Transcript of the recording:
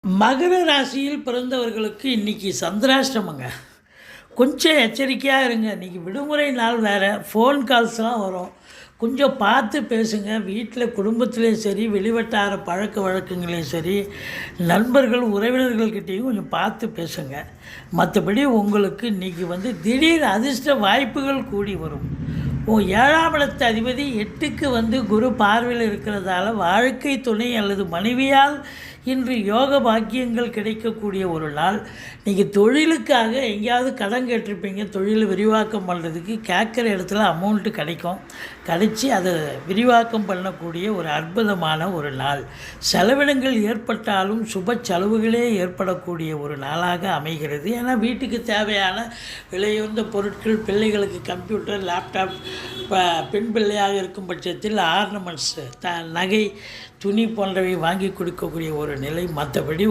மகர ராசியில் பிறந்தவர்களுக்கு இன்றைக்கி சந்திராஷ்டமங்க. கொஞ்சம் எச்சரிக்கையாக இருங்க. இன்றைக்கி விடுமுறை நாள் வேறு, ஃபோன் கால்ஸ்லாம் வரும். கொஞ்சம் பார்த்து பேசுங்க. வீட்டில் குடும்பத்துலேயும் சரி, வெளிவட்டார பழக்க வழக்கங்களையும் சரி, நண்பர்கள் உறவினர்கள்கிட்டையும் கொஞ்சம் பார்த்து பேசுங்க. மற்றபடி உங்களுக்கு இன்றைக்கி திடீர் அதிர்ஷ்ட வாய்ப்புகள் கூடி வரும். 7ஆம் இடத்து அதிபதி 8க்கு குரு பார்வையில் இருக்கிறதால வாழ்க்கை துணை அல்லது மனைவியால் இன்று யோக பாக்கியங்கள் கிடைக்கக்கூடிய ஒரு நாள். நீங்கள் தொழிலுக்காக எங்கேயாவது கடன் கேட்டிருப்பீங்க, தொழில் விரிவாக்கம் பண்ணுறதுக்கு கேட்குற இடத்துல அமௌண்ட்டு கிடைச்சி அதை விரிவாக்கம் பண்ணக்கூடிய ஒரு அற்புதமான ஒரு நாள். செலவினங்கள் ஏற்பட்டாலும் சுப செலவுகளே ஏற்படக்கூடிய ஒரு நாளாக அமைகிறது. ஏன்னா வீட்டுக்கு தேவையான விலையுயர்ந்த பொருட்கள், பிள்ளைகளுக்கு கம்ப்யூட்டர், லேப்டாப், பெண் பிள்ளையாக இருக்கும் பட்சத்தில் ஆர்னமெண்ட்ஸ், நகை, துணி போன்றவை வாங்கி கொடுக்கக்கூடிய ஒரு நிலை. மற்றபடி